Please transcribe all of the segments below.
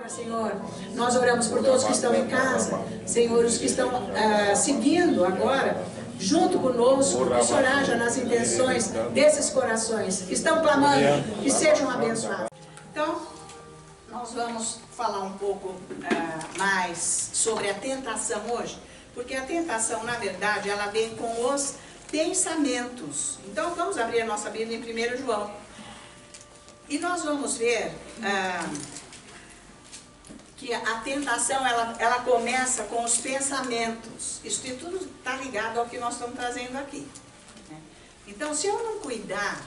Senhor, nós oramos por todos que estão em casa, Senhor, os que estão seguindo agora, junto conosco, que o Senhor haja nas intenções desses corações que estão clamando, que sejam abençoados. Então, nós vamos falar um pouco mais sobre a tentação hoje, porque a tentação, na verdade, ela vem com os pensamentos. Então, vamos abrir a nossa Bíblia em 1 João. E nós vamos ver que a tentação, ela começa com os pensamentos. Isso tudo está ligado ao que nós estamos trazendo aqui, né? Então, se eu não cuidar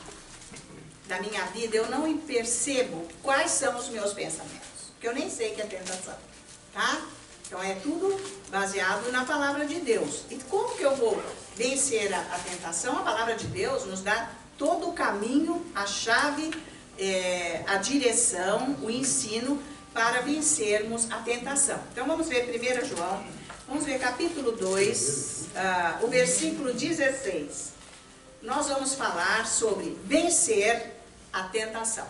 da minha vida, eu não percebo quais são os meus pensamentos, porque eu nem sei que é tentação, tá? Então, é tudo baseado na palavra de Deus. E como que eu vou vencer a tentação? A palavra de Deus nos dá todo o caminho, a chave, a direção, o ensino para vencermos a tentação. Então vamos ver 1 João, vamos ver capítulo 2, o versículo 16. Nós vamos falar sobre vencer a tentação.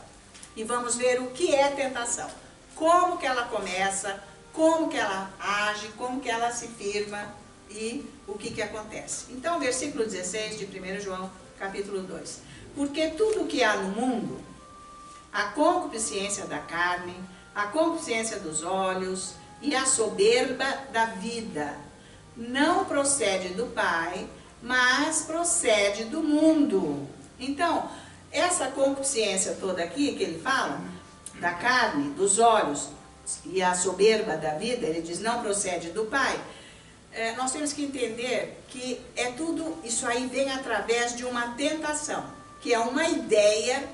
E vamos ver o que é tentação, como que ela começa, como que ela age, como que ela se firma e o que acontece. Então, versículo 16 de 1 João, capítulo 2. Porque tudo que há no mundo, a concupiscência da carne, a concupiscência dos olhos e a soberba da vida, não procede do Pai, mas procede do mundo. Então, essa concupiscência toda aqui que ele fala, da carne, dos olhos e a soberba da vida, ele diz não procede do Pai, nós temos que entender que tudo isso aí vem através de uma tentação, que é uma ideia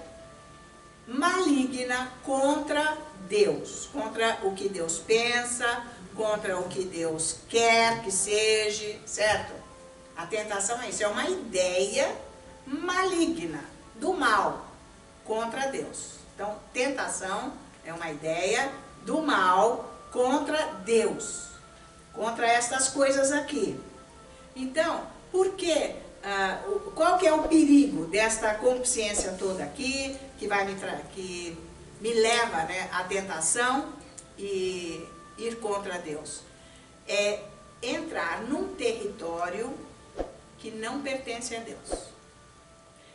maligna contra Deus, contra o que Deus pensa, contra o que Deus quer que seja, certo? A tentação é isso, é uma ideia maligna do mal contra Deus. Então, tentação é uma ideia do mal contra Deus, contra estas coisas aqui. Então, por que? Qual que é o perigo desta consciência toda aqui, que me leva, né, à tentação e ir contra Deus? É entrar num território que não pertence a Deus.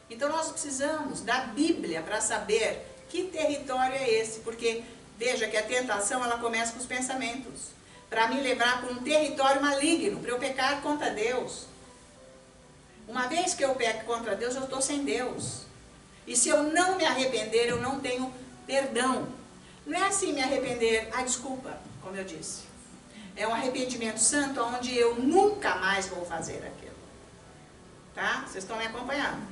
Então nós precisamos da Bíblia para saber que território é esse, porque veja que a tentação ela começa com os pensamentos, para me levar para um território maligno, para eu pecar contra Deus. Uma vez que eu peco contra Deus, eu estou sem Deus. E se eu não me arrepender, eu não tenho perdão. Não é assim me arrepender, desculpa, como eu disse. É um arrependimento santo, onde eu nunca mais vou fazer aquilo. Tá? Vocês estão me acompanhando?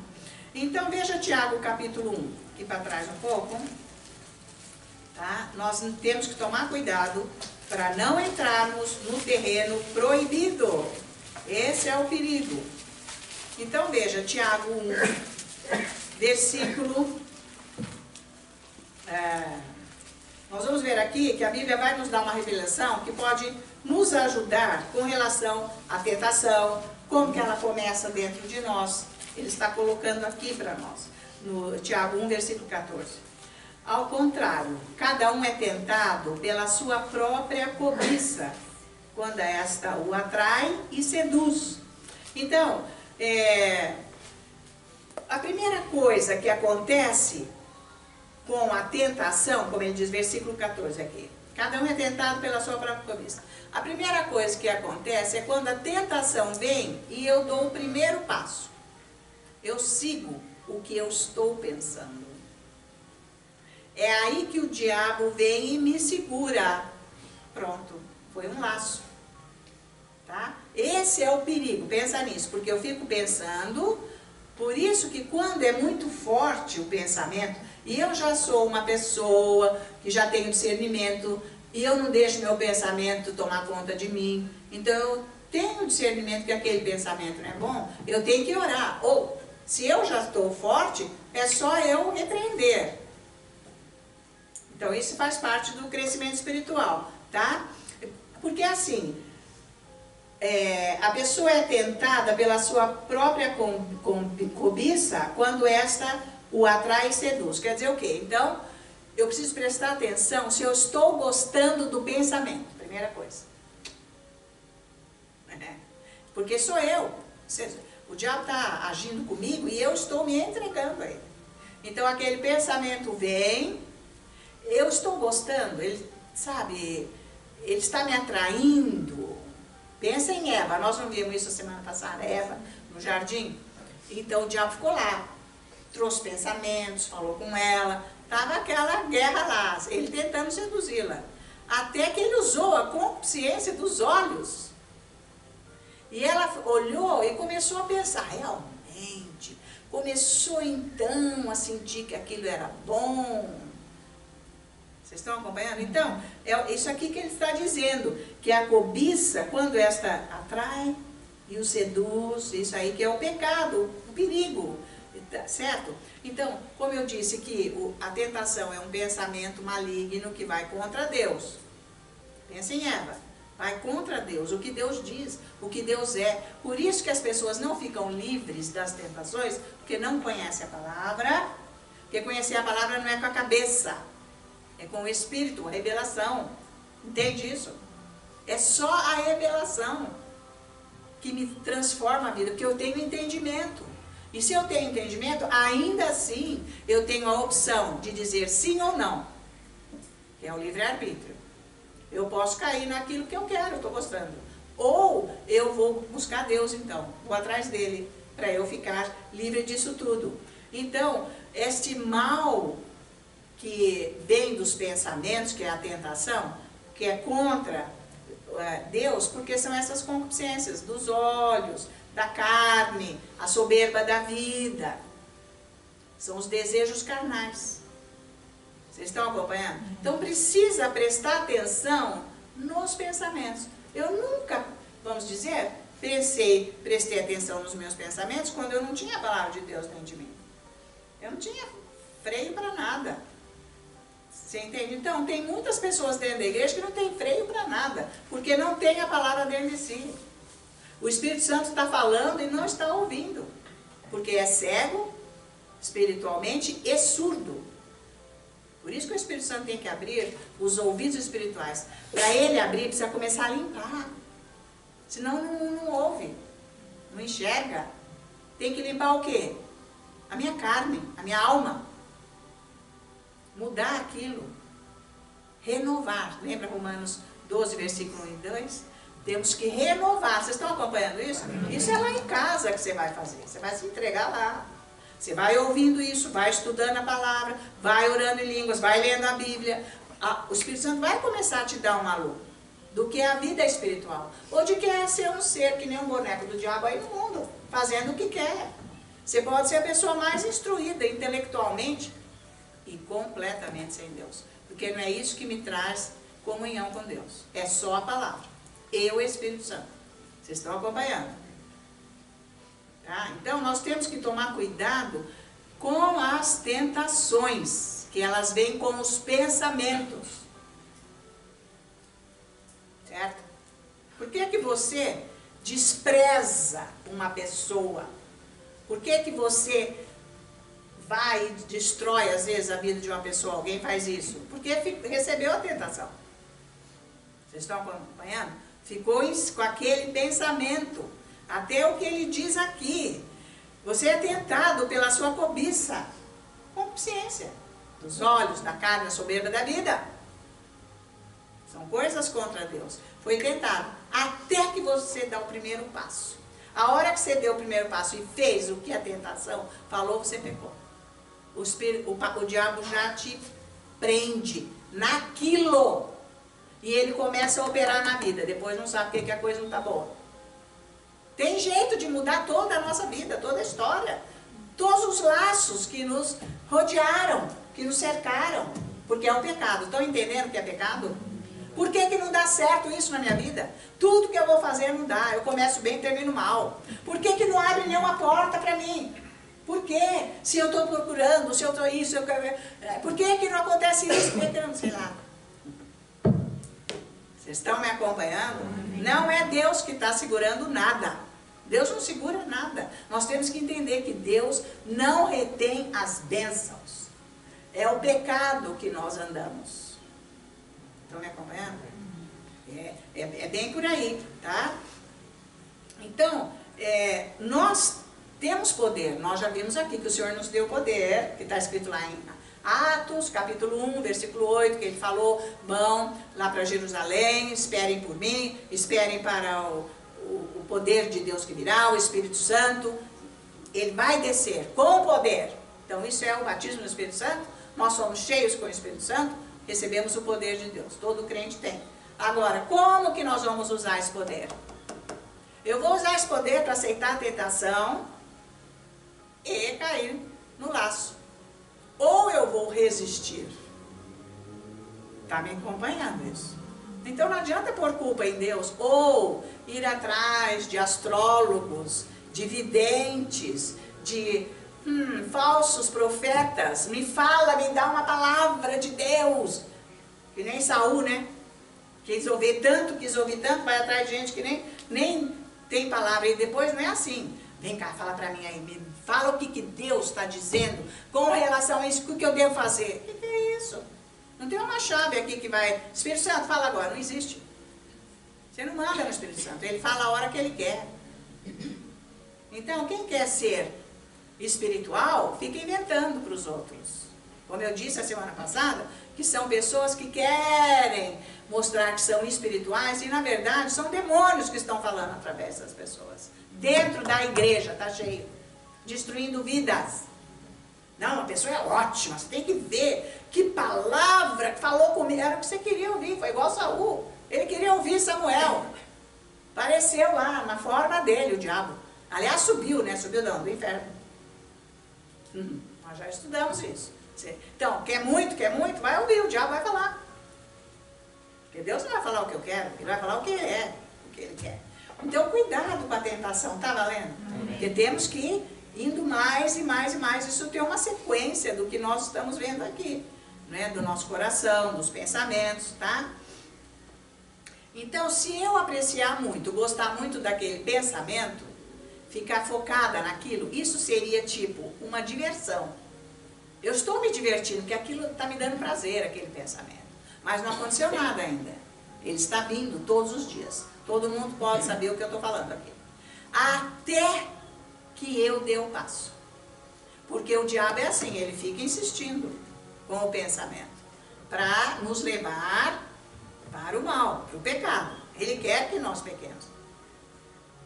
Então veja Tiago capítulo 1, aqui para trás um pouco. Tá? Nós temos que tomar cuidado para não entrarmos no terreno proibido. Esse é o perigo. Então veja, Tiago 1, versículo... nós vamos ver aqui que a Bíblia vai nos dar uma revelação que pode nos ajudar com relação à tentação, como que ela começa dentro de nós. Ele está colocando aqui para nós, no Tiago 1, versículo 14. Ao contrário, cada um é tentado pela sua própria cobiça, quando esta o atrai e seduz. Então, a primeira coisa que acontece com a tentação, como ele diz, versículo 14 aqui, cada um é tentado pela sua própria cobiça. A primeira coisa que acontece é quando a tentação vem e eu dou o primeiro passo. Eu sigo o que eu estou pensando. É aí que o diabo vem e me segura. Pronto, foi um laço. Tá? Esse é o perigo, pensa nisso, porque eu fico pensando, por isso que quando é muito forte o pensamento, e eu já sou uma pessoa que já tenho discernimento, e eu não deixo meu pensamento tomar conta de mim, então eu tenho discernimento que aquele pensamento não é bom, eu tenho que orar, ou se eu já estou forte, é só eu repreender. Então isso faz parte do crescimento espiritual, tá? Porque assim... a pessoa é tentada pela sua própria cobiça quando esta o atrai e seduz. Quer dizer o quê? Então, eu preciso prestar atenção se eu estou gostando do pensamento, primeira coisa. Porque sou eu. O diabo está agindo comigo e eu estou me entregando a ele. Então aquele pensamento vem, eu estou gostando, ele, sabe, ele está me atraindo. Pensa em Eva, nós não vimos isso a semana passada, Eva no jardim. Então o diabo ficou lá, trouxe pensamentos, falou com ela, estava aquela guerra lá, ele tentando seduzi-la. Até que ele usou a consciência dos olhos. E ela olhou e começou a pensar, realmente, começou então a sentir que aquilo era bom. Vocês estão acompanhando? Então, é isso aqui que ele está dizendo, que a cobiça, quando esta atrai e o seduz, isso aí que é o pecado, o perigo, certo? Então, como eu disse que a tentação é um pensamento maligno que vai contra Deus. Pensa em Eva. Vai contra Deus, o que Deus diz, o que Deus é. Por isso que as pessoas não ficam livres das tentações, porque não conhecem a palavra. Porque conhecer a palavra não é com a cabeça, é com o Espírito, a revelação. Entende isso? É só a revelação que me transforma a vida, porque eu tenho entendimento. E se eu tenho entendimento, ainda assim eu tenho a opção de dizer sim ou não, que é o livre-arbítrio. Eu posso cair naquilo que eu quero, eu estou gostando. Ou eu vou buscar Deus então, vou atrás dele, para eu ficar livre disso tudo. Então, este mal que vem dos pensamentos, que é a tentação, que é contra Deus, porque são essas concupiscências dos olhos, da carne, a soberba da vida. São os desejos carnais. Vocês estão acompanhando? Então precisa prestar atenção nos pensamentos. Eu nunca, vamos dizer, prestei atenção nos meus pensamentos quando eu não tinha a palavra de Deus dentro de mim. Eu não tinha freio para nada. Você entende? Então tem muitas pessoas dentro da igreja que não tem freio para nada, porque não tem a palavra dentro de si. O Espírito Santo está falando e não está ouvindo, porque é cego espiritualmente e surdo. Por isso que o Espírito Santo tem que abrir os ouvidos espirituais. Para ele abrir, precisa começar a limpar. Senão não ouve, não enxerga. Tem que limpar o quê? A minha carne, a minha alma. Mudar aquilo. Renovar. Lembra Romanos 12, versículo 1 e 2? Temos que renovar. Vocês estão acompanhando isso? Isso é lá em casa que você vai fazer. Você vai se entregar lá. Você vai ouvindo isso, vai estudando a palavra, vai orando em línguas, vai lendo a Bíblia. O Espírito Santo vai começar a te dar uma luz do que é a vida espiritual. Ou de que é ser um ser que nem um boneco do diabo aí no mundo, fazendo o que quer. Você pode ser a pessoa mais instruída intelectualmente e completamente sem Deus. Porque não é isso que me traz comunhão com Deus. É só a palavra. E o Espírito Santo. Vocês estão acompanhando? Tá? Então, nós temos que tomar cuidado com as tentações, que elas vêm com os pensamentos. Certo? Por que que você despreza uma pessoa? Por que que você vai e destrói, às vezes, a vida de uma pessoa? Alguém faz isso? Porque recebeu a tentação. Vocês estão acompanhando? Ficou com aquele pensamento. Até o que ele diz aqui. Você é tentado pela sua cobiça. Concupiscência. Dos olhos, da carne, da soberba da vida. São coisas contra Deus. Foi tentado. Até que você dá o primeiro passo. A hora que você deu o primeiro passo e fez o que a tentação falou, você pecou. O diabo já te prende naquilo. E ele começa a operar na vida. Depois não sabe porque que a coisa não está boa. Tem jeito de mudar toda a nossa vida, toda a história. Todos os laços que nos rodearam, que nos cercaram. Porque é um pecado. Estão entendendo que é pecado? Por que que não dá certo isso na minha vida? Tudo que eu vou fazer não dá. Eu começo bem e termino mal. Por que que não abre nenhuma porta para mim? Por quê? Se eu estou procurando, se eu estou isso, por que que não acontece isso? Por que que eu não sei lá? Vocês estão me acompanhando? Não é Deus que está segurando nada. Deus não segura nada. Nós temos que entender que Deus não retém as bênçãos. É o pecado que nós andamos. Estão me acompanhando? É bem por aí, tá? Então, nós temos poder. Nós já vimos aqui que o Senhor nos deu poder, que está escrito lá em Atos, capítulo 1, versículo 8, que ele falou, vão lá para Jerusalém, esperem por mim, esperem para o poder de Deus que virá, o Espírito Santo. Ele vai descer com poder. Então isso é o batismo no Espírito Santo. Nós somos cheios com o Espírito Santo, recebemos o poder de Deus. Todo crente tem. Agora, como que nós vamos usar esse poder? Eu vou usar esse poder para aceitar a tentação e cair no laço. Ou eu vou resistir. Está me acompanhando isso? Então não adianta pôr culpa em Deus ou ir atrás de astrólogos, de videntes, de falsos profetas. Me fala, me dá uma palavra de Deus. Que nem Saul, né? Quis ouvir tanto, vai atrás de gente que nem tem palavra. E depois não é assim. Vem cá, fala pra mim aí, me fala o que Deus está dizendo com relação a isso, o que eu devo fazer. O que é isso? Não tem uma chave aqui que vai... Espírito Santo, fala agora. Não existe. Você não manda no Espírito Santo. Ele fala a hora que ele quer. Então, quem quer ser espiritual, fica inventando para os outros. Como eu disse a semana passada, que são pessoas que querem mostrar que são espirituais e, na verdade, são demônios que estão falando através das pessoas. Dentro da igreja, está cheio. Destruindo vidas. Não, a pessoa é ótima, você tem que ver que palavra que falou comigo. Era o que você queria ouvir, foi igual Saul. Ele queria ouvir Samuel. Apareceu lá, na forma dele, o diabo. Aliás, subiu, né? Subiu não, do inferno. Nós já estudamos isso. Então, quer muito, vai ouvir, o diabo vai falar. Porque Deus não vai falar o que eu quero, ele vai falar o que ele quer. Então, cuidado com a tentação, tá valendo? Porque temos que ir indo mais e mais e mais. Isso tem uma sequência do que nós estamos vendo aqui, né? Do nosso coração, dos pensamentos, tá? Então, se eu apreciar muito, gostar muito daquele pensamento, ficar focada naquilo, isso seria tipo uma diversão. Eu estou me divertindo, porque aquilo está me dando prazer, aquele pensamento. Mas não aconteceu nada ainda. Ele está vindo todos os dias. Todo mundo pode saber o que eu estou falando aqui. Até que eu dê o passo. Porque o diabo é assim, ele fica insistindo com o pensamento. Para nos levar para o mal, para o pecado. Ele quer que nós pequemos.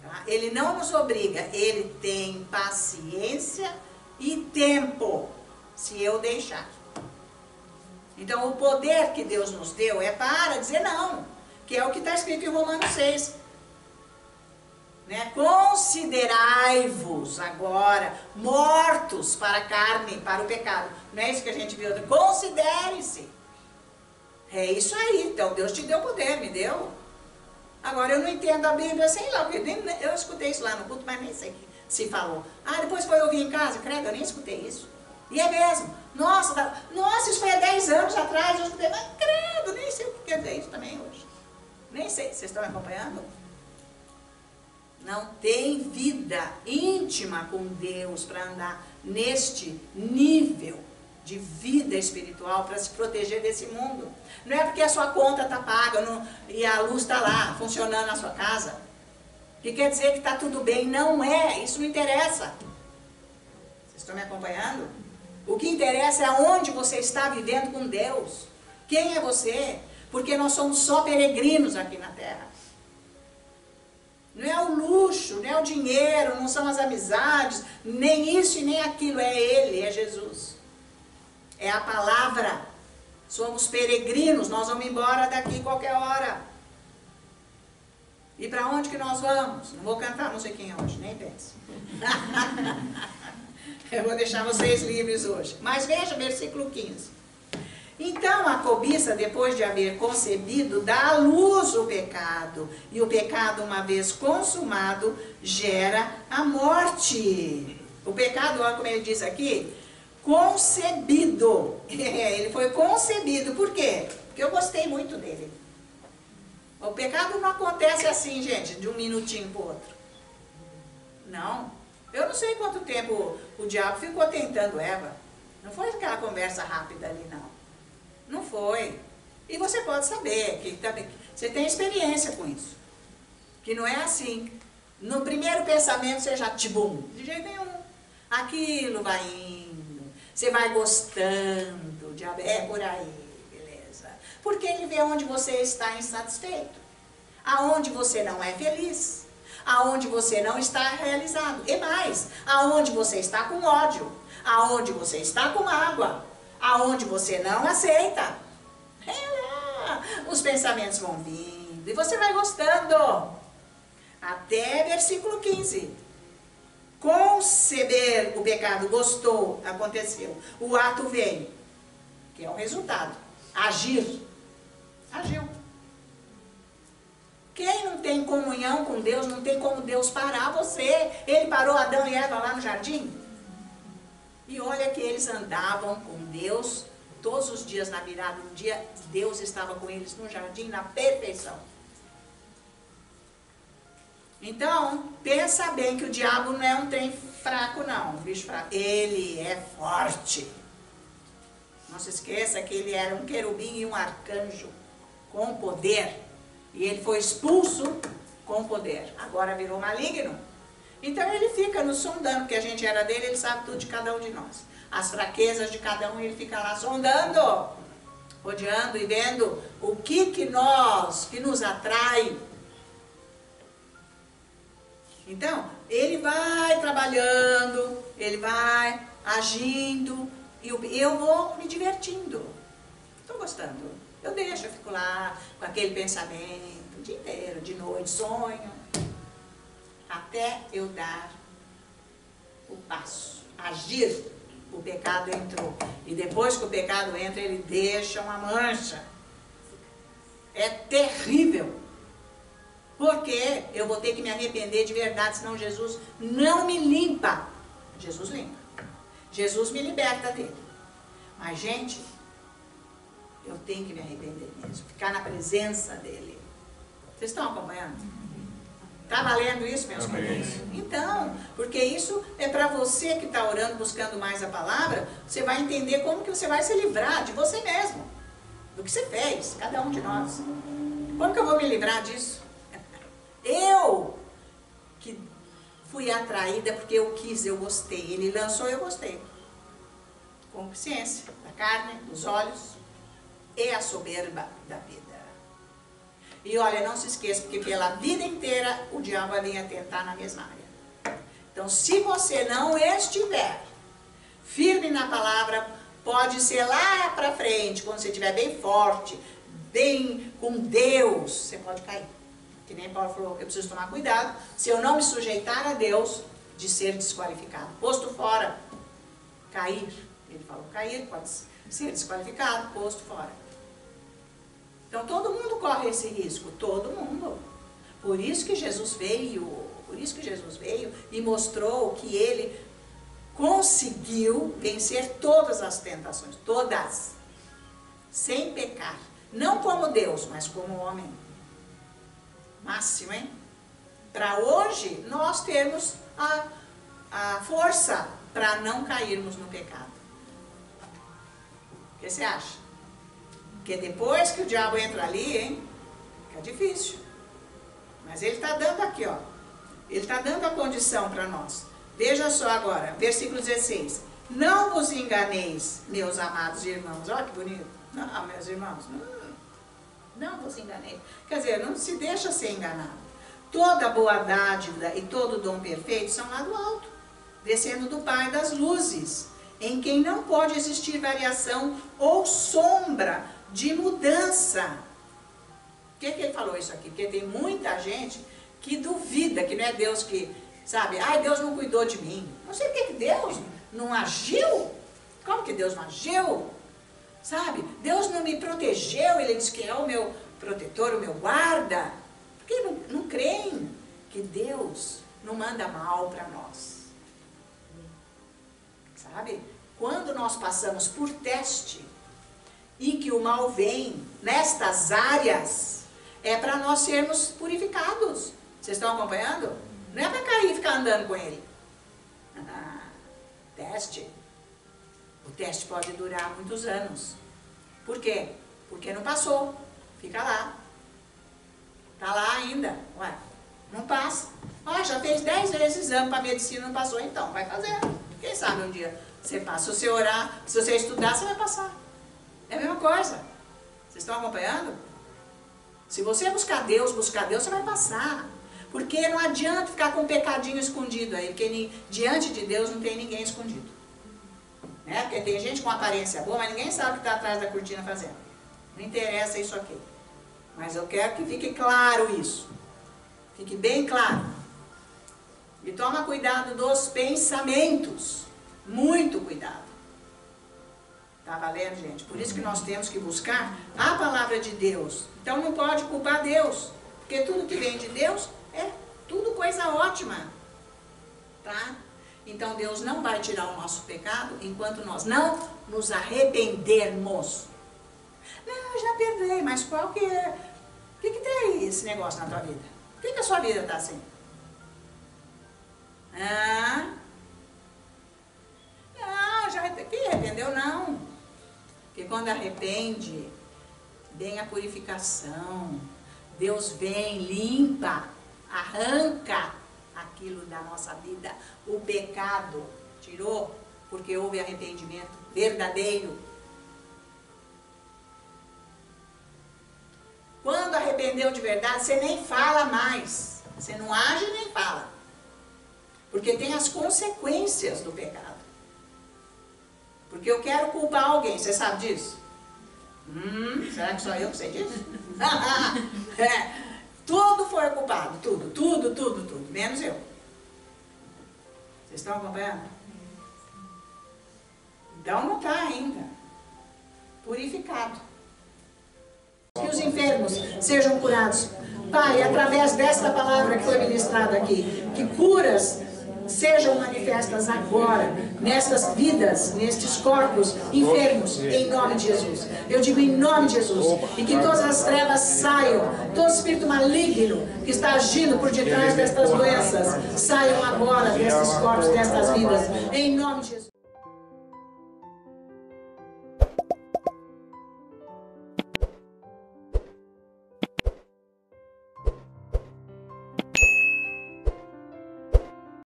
Tá? Ele não nos obriga, ele tem paciência e tempo, se eu deixar. Então o poder que Deus nos deu é para dizer não, que é o que está escrito em Romanos 6. Né? Considerai-vos agora mortos para a carne, para o pecado. Não é isso que a gente viu? Considere-se. É isso aí, então Deus te deu poder, me deu. Agora eu não entendo a Bíblia, sei lá, eu escutei isso lá no culto, mas nem sei se falou. Ah, depois foi ouvir em casa, credo, eu nem escutei isso. E é mesmo, nossa, isso foi há 10 anos atrás, eu escutei, mas credo, nem sei o que quer dizer isso também hoje. Nem sei, vocês estão me acompanhando? Não tem vida íntima com Deus para andar neste nível de vida espiritual para se proteger desse mundo. Não é porque a sua conta está paga e a luz está lá, funcionando na sua casa, que quer dizer que está tudo bem. Não é, isso não interessa. Vocês estão me acompanhando? O que interessa é onde você está vivendo com Deus. Quem é você? Porque nós somos só peregrinos aqui na terra. Não é o luxo, não é o dinheiro, não são as amizades, nem isso e nem aquilo, é Ele, é Jesus. É a palavra. Somos peregrinos, nós vamos embora daqui qualquer hora. E para onde que nós vamos? Não vou cantar musiquinha hoje, nem pense. Eu vou deixar vocês livres hoje. Mas veja, versículo 15. Então a cobiça, depois de haver concebido, dá à luz o pecado. E o pecado, uma vez consumado, gera a morte. O pecado, olha como ele diz aqui, concebido. Ele foi concebido. Por quê? Porque eu gostei muito dele. O pecado não acontece assim, gente, de um minutinho para o outro. Não. Eu não sei quanto tempo o diabo ficou tentando Eva. Não foi aquela conversa rápida ali, não. Não foi. E você pode saber que também você tem experiência com isso. Que não é assim. No primeiro pensamento você já tibum. De jeito nenhum. Aquilo vai indo. Você vai gostando. É por aí, beleza. Porque ele vê onde você está insatisfeito. Aonde você não é feliz. Aonde você não está realizado. E mais, aonde você está com ódio. Aonde você está com mágoa. Aonde você não aceita. Os pensamentos vão vindo e você vai gostando. Até versículo 15. Conceber o pecado, gostou, aconteceu. O ato veio, que é o resultado. Agir, agiu. Quem não tem comunhão com Deus, não tem como Deus parar você. Ele parou Adão e Eva lá no jardim. E olha que eles andavam com Deus todos os dias na virada. Um dia Deus estava com eles no jardim na perfeição. Então, pensa bem que o diabo não é um trem fraco não, um bicho fraco. Ele é forte. Não se esqueça que ele era um querubim e um arcanjo com poder. E ele foi expulso com poder. Agora virou maligno. Então ele fica nos sondando, porque a gente era dele, ele sabe tudo de cada um de nós. As fraquezas de cada um, ele fica lá sondando, rodeando e vendo o que nos atrai. Então, ele vai trabalhando, ele vai agindo, e eu vou me divertindo. Estou gostando. Eu fico lá com aquele pensamento o dia inteiro, de noite, sonho, até eu dar o passo, agir. O pecado entrou. E depois que o pecado entra, ele deixa uma mancha. É terrível. Porque eu vou ter que me arrepender de verdade, senão Jesus não me limpa. Jesus limpa. Jesus me liberta dele. Mas, gente, eu tenho que me arrepender mesmo. Ficar na presença dele. Vocês estão acompanhando? Está valendo isso, meus queridos? Então, porque isso é para você que está orando, buscando mais a palavra, você vai entender como que você vai se livrar de você mesmo, do que você fez, cada um de nós. Como que eu vou me livrar disso? Eu, que fui atraída porque eu quis, eu gostei. Ele lançou, eu gostei. Concupiscência da carne, dos olhos e a soberba da vida. E olha, não se esqueça, porque pela vida inteira o diabo vai vir a tentar na mesma área. Então, se você não estiver firme na palavra, pode ser lá para frente, quando você estiver bem forte, bem com Deus, você pode cair. Que nem Paulo falou, eu preciso tomar cuidado, se eu não me sujeitar a Deus, de ser desqualificado. Posto fora, cair. Ele falou cair, pode ser desqualificado, posto fora. Então todo mundo corre esse risco, todo mundo. Por isso que Jesus veio e mostrou que ele conseguiu vencer todas as tentações, todas, sem pecar. Não como Deus, mas como homem. Máximo, hein? Para hoje nós termos a força para não cairmos no pecado. O que você acha? Porque depois que o diabo entra ali, hein, fica difícil. Mas ele está dando aqui, ó. Ele está dando a condição para nós. Veja só agora, versículo 16. Não vos enganeis, meus amados irmãos. Olha que bonito. Não, meus irmãos, não vos enganeis. Quer dizer, não se deixa ser enganado. Toda boa dádiva e todo dom perfeito são lá do alto, descendo do Pai das luzes, em quem não pode existir variação ou sombra de mudança. Por que ele falou isso aqui? Porque tem muita gente que duvida que não é Deus que, sabe, ai, Deus não cuidou de mim. Não sei por que Deus não agiu. Como que Deus não agiu? Sabe, Deus não me protegeu, ele diz que é o meu protetor, o meu guarda. Porque não creem que Deus não manda mal para nós. Sabe, quando nós passamos por teste, e que o mal vem nestas áreas, é para nós sermos purificados. Vocês estão acompanhando? Não é para cair e ficar andando com ele. Teste. O teste pode durar muitos anos. Por quê? Porque não passou. Fica lá. Tá lá ainda. Ué, não passa. Ah, já fez 10 vezes exame para medicina, não passou, então vai fazer. Quem sabe um dia você passa. Se você orar, se você estudar, você vai passar. É a mesma coisa. Vocês estão acompanhando? Se você buscar Deus, você vai passar. Porque não adianta ficar com um pecadinho escondido aí, porque diante de Deus não tem ninguém escondido. Né? Porque tem gente com aparência boa, mas ninguém sabe o que está atrás da cortina fazendo. Não interessa isso aqui. Mas eu quero que fique claro isso. Fique bem claro. E toma cuidado dos pensamentos. Muito cuidado. Tá valendo, gente? Por isso que nós temos que buscar a palavra de Deus. Então não pode culpar Deus. Porque tudo que vem de Deus é tudo coisa ótima. Tá? Então Deus não vai tirar o nosso pecado enquanto nós não nos arrependermos. Não, eu já perdoei, mas qual que é? O que tem esse negócio na tua vida? Por que a sua vida está assim? Ah? Não, já arrependeu, não. Porque quando arrepende, vem a purificação. Deus vem, limpa, arranca aquilo da nossa vida. O pecado tirou, porque houve arrependimento verdadeiro. Quando arrependeu de verdade, você nem fala mais. Você não age nem fala. Porque tem as consequências do pecado. Porque eu quero culpar alguém, você sabe disso? Será que só eu que sei disso? Tudo foi culpado, tudo, menos eu. Vocês estão acompanhando? Então não está ainda purificado. Que os enfermos sejam curados. Pai, através desta palavra que foi ministrada aqui, que curas sejam manifestas agora, nestas vidas, nestes corpos enfermos, em nome de Jesus. Eu digo em nome de Jesus. E que todas as trevas saiam, todo espírito maligno que está agindo por detrás destas doenças, saiam agora destes corpos, destas vidas, em nome de Jesus.